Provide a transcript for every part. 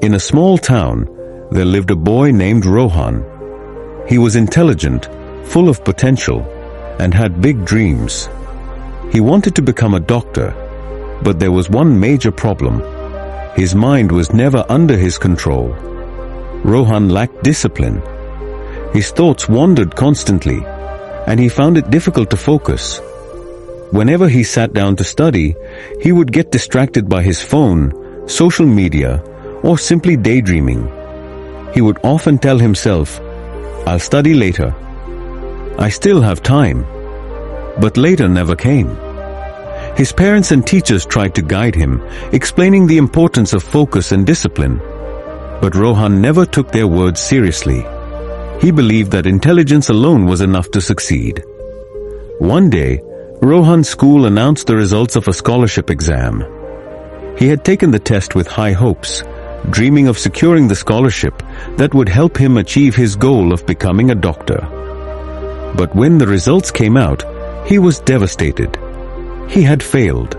In a small town, there lived a boy named Rohan. He was intelligent, full of potential, and had big dreams. He wanted to become a doctor, but there was one major problem. His mind was never under his control. Rohan lacked discipline. His thoughts wandered constantly, and he found it difficult to focus. Whenever he sat down to study, he would get distracted by his phone, social media, or simply daydreaming. He would often tell himself, "I'll study later. I still have time." But later never came. His parents and teachers tried to guide him, explaining the importance of focus and discipline. But Rohan never took their words seriously. He believed that intelligence alone was enough to succeed. One day, Rohan's school announced the results of a scholarship exam. He had taken the test with high hopes, dreaming of securing the scholarship that would help him achieve his goal of becoming a doctor. But when the results came out, he was devastated. He had failed.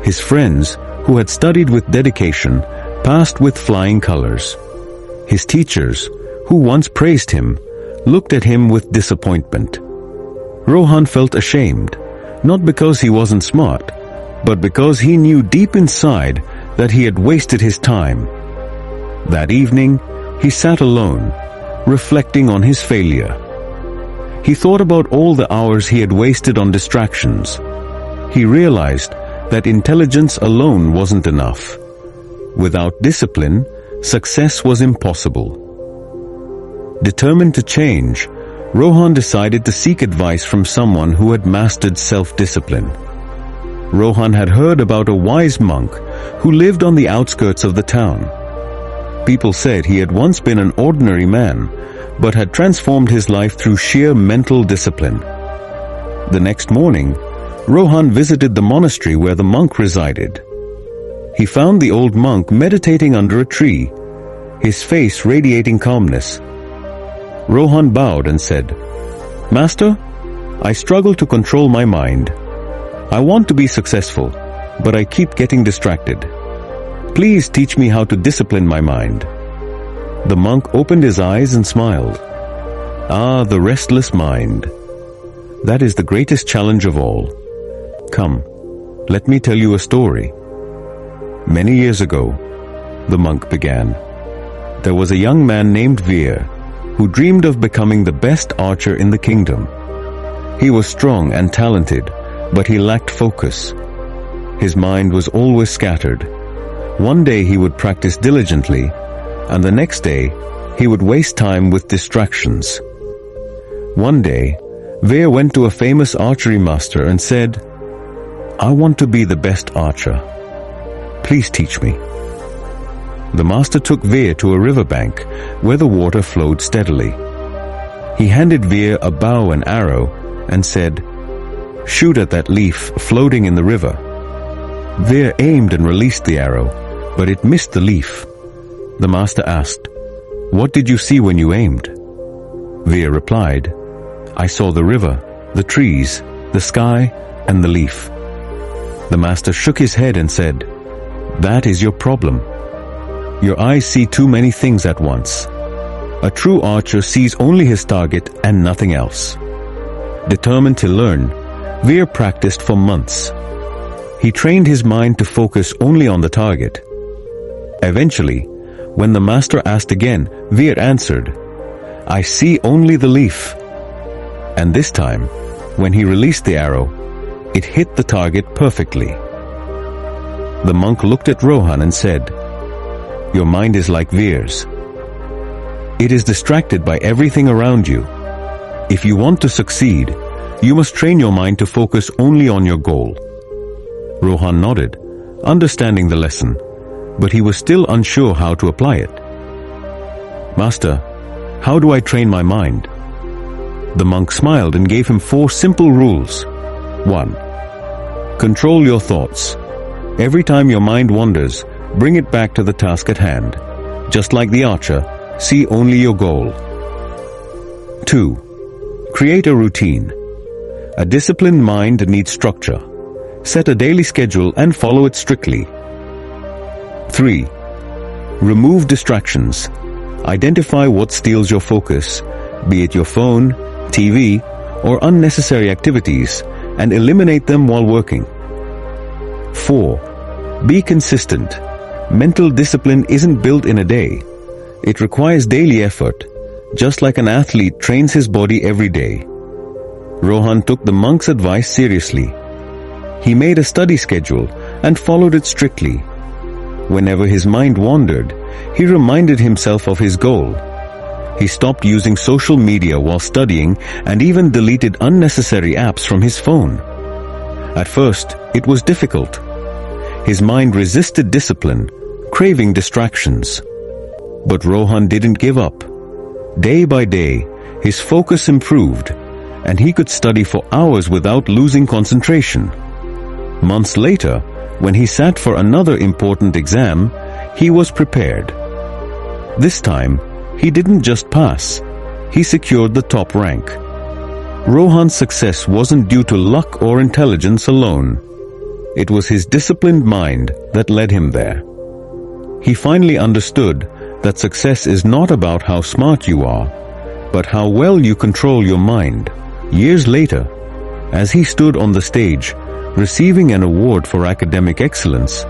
His friends, who had studied with dedication, passed with flying colors. His teachers, who once praised him, looked at him with disappointment. Rohan felt ashamed, not because he wasn't smart, but because he knew deep inside that he had wasted his time. That evening, he sat alone, reflecting on his failure. He thought about all the hours he had wasted on distractions. He realized that intelligence alone wasn't enough. Without discipline, success was impossible. Determined to change, Rohan decided to seek advice from someone who had mastered self-discipline. Rohan had heard about a wise monk who lived on the outskirts of the town. People said he had once been an ordinary man, but had transformed his life through sheer mental discipline. The next morning, Rohan visited the monastery where the monk resided. He found the old monk meditating under a tree, his face radiating calmness. Rohan bowed and said, "Master, I struggle to control my mind. I want to be successful, but I keep getting distracted. Please teach me how to discipline my mind." The monk opened his eyes and smiled. "Ah, the restless mind. That is the greatest challenge of all. Come, let me tell you a story. Many years ago," the monk began, "there was a young man named Veer who dreamed of becoming the best archer in the kingdom. He was strong and talented, but he lacked focus. His mind was always scattered. One day he would practice diligently, and the next day he would waste time with distractions. One day, Veer went to a famous archery master and said, "I want to be the best archer. Please teach me." The master took Veer to a riverbank where the water flowed steadily. He handed Veer a bow and arrow and said, "Shoot at that leaf floating in the river." Veer aimed and released the arrow, but it missed the leaf. The master asked, "What did you see when you aimed?" Veer replied, "I saw the river, the trees, the sky, and the leaf." The master shook his head and said, "That is your problem. Your eyes see too many things at once. A true archer sees only his target and nothing else." Determined to learn, Veer practiced for months. He trained his mind to focus only on the target. Eventually, when the master asked again, Veer answered, "I see only the leaf." And this time, when he released the arrow, it hit the target perfectly. The monk looked at Rohan and said, "Your mind is like Veer's. It is distracted by everything around you. If you want to succeed, you must train your mind to focus only on your goal." Rohan nodded, understanding the lesson, but he was still unsure how to apply it. "Master, how do I train my mind?" The monk smiled and gave him 4 simple rules. 1. Control your thoughts. Every time your mind wanders, bring it back to the task at hand. Just like the archer, see only your goal. 2. Create a routine. A disciplined mind needs structure. Set a daily schedule and follow it strictly. 3. Remove distractions. Identify what steals your focus, be it your phone, TV, or unnecessary activities, and eliminate them while working. 4. Be consistent. Mental discipline isn't built in a day. It requires daily effort, just like an athlete trains his body every day. Rohan took the monk's advice seriously. He made a study schedule and followed it strictly. Whenever his mind wandered, he reminded himself of his goal. He stopped using social media while studying and even deleted unnecessary apps from his phone. At first, it was difficult. His mind resisted discipline, craving distractions. But Rohan didn't give up. Day by day, his focus improved, and he could study for hours without losing concentration. Months later, when he sat for another important exam, he was prepared. This time, he didn't just pass, he secured the top rank. Rohan's success wasn't due to luck or intelligence alone. It was his disciplined mind that led him there. He finally understood that success is not about how smart you are, but how well you control your mind. Years later, as he stood on the stage, receiving an award for academic excellence,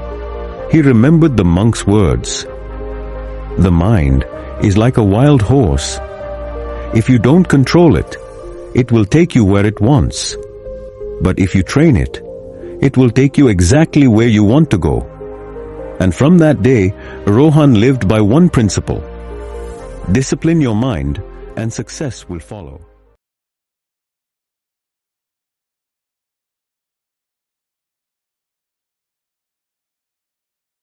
he remembered the monk's words. The mind is like a wild horse. If you don't control it, it will take you where it wants. But if you train it, it will take you exactly where you want to go. And from that day, Rohan lived by one principle: discipline your mind, and success will follow.